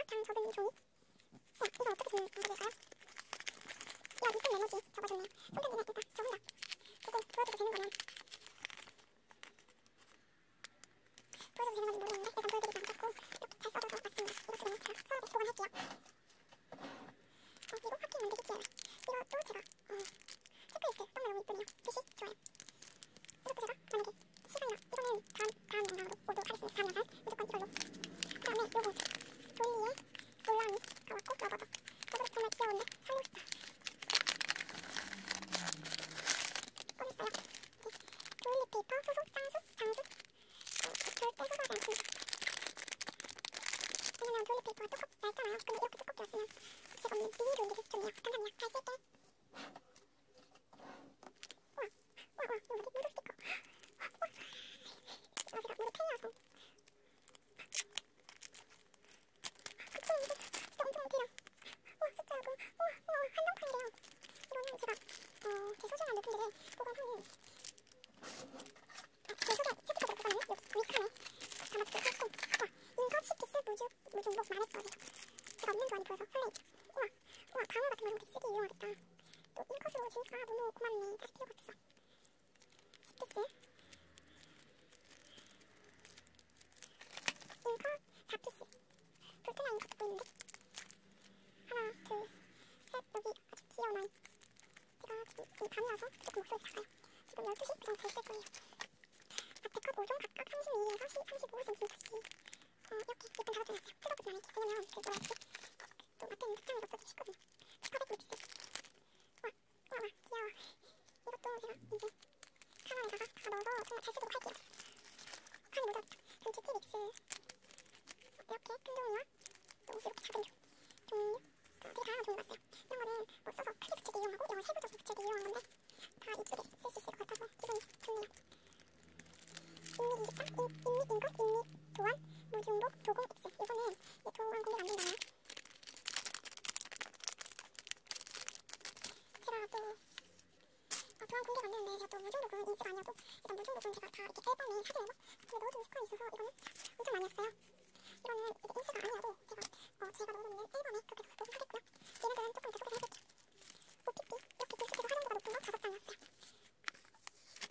그냥 적은 종이. 와, 이걸 어떻게 적는 방법일까요? 야, 이쁜 메모지 적어줬네. 손편지는 일단 적은다. 그거 보여줘도 되는 거냐? 보여줘도 되는 건지 모르겠는데 일단 보여드리지 않겠고 이렇게 잘 써줘서 맞습니다. 이것도 너무 잘 서랍에 보관할게요. 그리고 파킹 만들기 기회. 이것도 제가 체크리스트 너무 이쁘네요. 글씨 좋아요. 이것도 제가 만약에 시간이나 이거는 다음 영상으로 오도록 하겠습니다. 다음 영상 무조건 이걸로. 그 다음에 요거 돌리에 놀라미가 왔고 러버더. 러버도 정말 귀여운데 살리고 싶다. 어딨어요? 도일리 페이퍼, 소속, 장수, 장수. 절대 소소하지 않습니다. 왜냐면 도일리 페이퍼가 얇잖아요. 근데 이렇게 두껍게 왔으면 제가 없는 비닐 돌리기 좋네요. 감사합니다. 잘 쓸게. 와, 이거 뭐지? 무드 스티커. 제가 무드 팬이라서. 숫자인데 진짜 엄청 길어. 와, 숫자하고 한정판이래요. 이거는 제가 제 소중한 물품들을 보관하는 제 소개 스티커 들어가는 여기 위칸에 담아두고 했고 와, 인컷 시키스 무중복 만했어요. 제가 없는 동안에 보여서 설레임. 와, 방어 같은 거 이런 거 되게 쓰기 유용하겠다. 또 인컷으로 주니까 너무 고맙네. 다시 필요가 없어. 시키스 인컷 4피스 볼트나 인컷 보이는데 하나, 둘, 셋. 여기 아주 귀여운 아이. 제가 지금 이 밤이라서 조금 목소리 작아요. 지금 12시? 그럼 잘 쓸 거예요. 앞에컷 5종 각각 32에서 35cm씩 이렇게 예쁜 다섯 개 났어요. 뜯어보지 않을게. 왜냐면 그 뭐라 했지? 또 마트는 극장으로 써주기 쉽거든. 스카벳 믹스. 와, 귀여워. 이것도 제가 이제 카바에다가 다 넣어서 정말 잘 쓰도록 할게요. 칸이 묻었다. 그리고 GT 믹스. 이렇게 큰 종이와 또 이렇게 작은 종류. 되게 다양한 종류 봤어요. 이런 거는 뭐 써서 크게 붙이기 이용하고 이런 건 세부적으로 붙이기 이용한 건데 다 이쁘게 쓸 수 있을 것 같아서 기분이 좋네요. 인리 24, 인리 인것, 인리 도안, 무중복, 도공 X. 이거는 도안 공개가 안 된다네요. 제가 또 도안 공개가 안 되는데 제가 또 무중복은 인스가 아니어도 일단 무중복은 제가 다 이렇게 앨범에 사진을 근데 넣어두는 습관이 있어서 이거는 엄청 많이 했어요. 이거는 이제 인스가 아니어도 제가 넣어놓는 앨범에 그렇게 넣어두도록 하겠고요. 얘네들은 조금 이따 소개해볼게요. OPP 이렇게 계속해서 활용도가 높은 거 5장이었어요.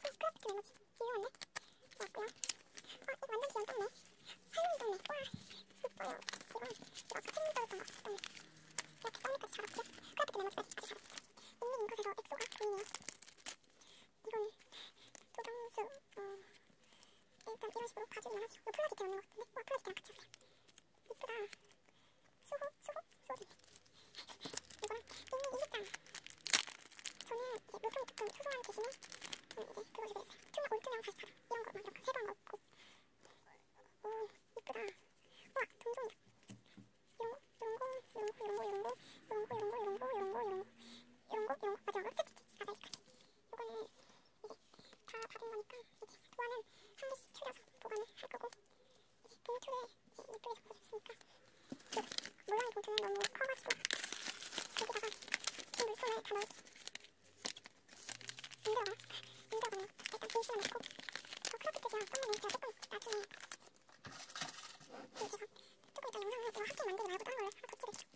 크래프트 메모지 귀여운데? 왔고요. 이거 완전 귀염 떴네. 할로윈 떴네. 와, 이뻐요. 이거 아까 책임 떨었던 거 떴네. 이렇게 떴네까지 잡았고요. 크래프트 메모지까지 아주 잘했어요. 인리 인컷에서 엑소가 보이네요. 이건 도경수 일단 이런 식으로 봐주기만 하세요. 이거 플라디테 넣는 거 같은데? 와, 플라디테랑 같이 왔어요. 이쁘다. 수호지. 이거는 인리 20장. 저는 이제 물품이 조금 소소한 대신에 이제 그거 주고 있어요. 올투명 44. 이런 거 막 이렇게 세부한 거 없고. 오, 이쁘다. 와, 동종이다. 이런 거. 마지막으로 스티치. 아다이까지. 이거는 이제 다 받은 거니까 이제 도안은 한 개씩 추려서 보관을 할 거고 이제 봉투에 이제 이쁘게 적어줬으니까 몰랑이 봉투는 너무 커가지고 여기다가 이 물품을 다 넣을게. 안 들어가네요. 일단 김치만 넣고 크래프트 제가 썸네일 제가 조금 나중에 제가 조금 이따 영상을 제가 하트 만들기 말고 다른 걸로 하나 거치겠죠.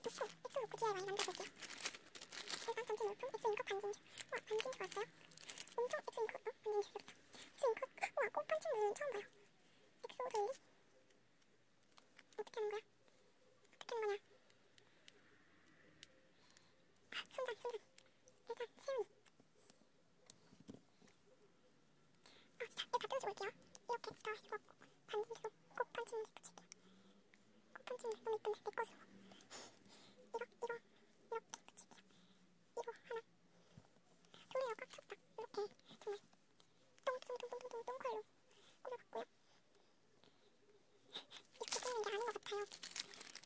엑소 로코 DIY 만들어볼게요. 일반 전체 물품 엑소 잉크 반진주. 와, 반진주 왔어요? 엄청 엑소 잉크 반진주 귀엽다. 엑소 잉크. 와, 꽃판 친구는 처음 봐요. 엑소 돌리. 어떻게 하는 거야? 순간. 일단 세훈이. 진짜 이거 다 뜯어주고 올게요. 이렇게 다 이거 반진주로 꽃판침을 붙일게요. 꽃판침을 너무 이쁜데 내 것으로. 이렇게 붙일게요. 이거 하나. 손에요 꽉 찼다. 이렇게 정말 똥 컬로 꾸며봤고요. 이렇게 꾸미는 게 아닌 것 같아요.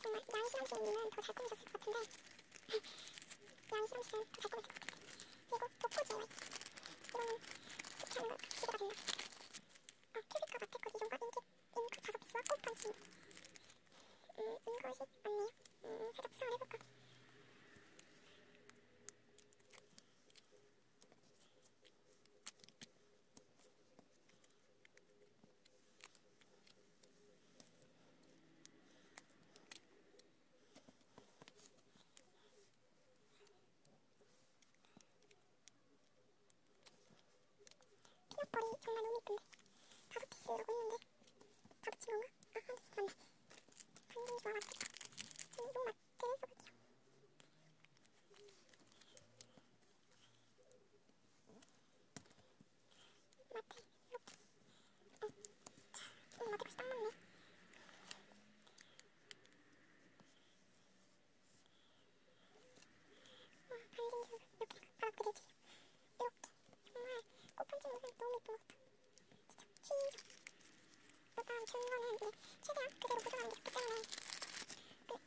정말 야이시람씨님은 더 잘 꾸미셨을 것 같은데 야이시람씨는 더 잘 꾸몄을 것 같아요. 그리고 독고 DIY. 이거는 어떻게 하는 걸까? 기대가 된다. 큐빅과 마테컷 2종과 인컷 5피스와 꽃펀치. 인것이 맞네요. 살짝 수상을 해볼까? 정말 너무 이쁜데 5피스라고 했는데 다 붙인 건가? 아, 한 피스 맞네. 반응이 좋아가지고 저는 이 마트를 써볼게요. 마트 이렇게 자, 이 마트 딱 맞네. 반진주 이렇게 바로 그릴게요. 이렇게 정말 꽃판지 모습 너무 예쁜 것 같아. 진짜 취이죠. 일단 준 거는 이제 최대한 그대로 보존하는 게 좋기 때문에 아이고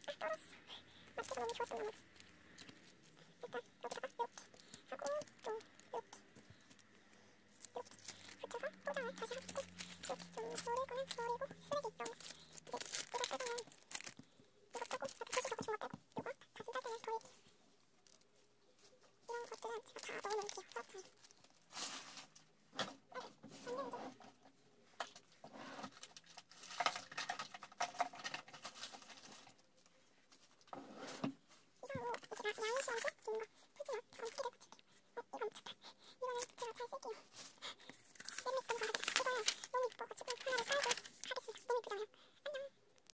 아 떨었어. 마트가 너무 좋았던 나머지 일단 여기다가 이렇게 하고 또 이렇게 붙여서 포장을 다시 하고 이렇게 좀 버릴 거는 버리고 쓰레기 병 이제 이럴 때는 이것 빼고 앞에 표시하고 준것 빼고 요거 다 쓴다 때는 버릴게요. 이런 것들은 제가 다 넣어놓을게요. 박스에 이상으로 제가 양이 심어서 긴 거, 푸짐한 거 2개 붙일게요. 이건 좋다. 이거는 제가 잘 쓸게요.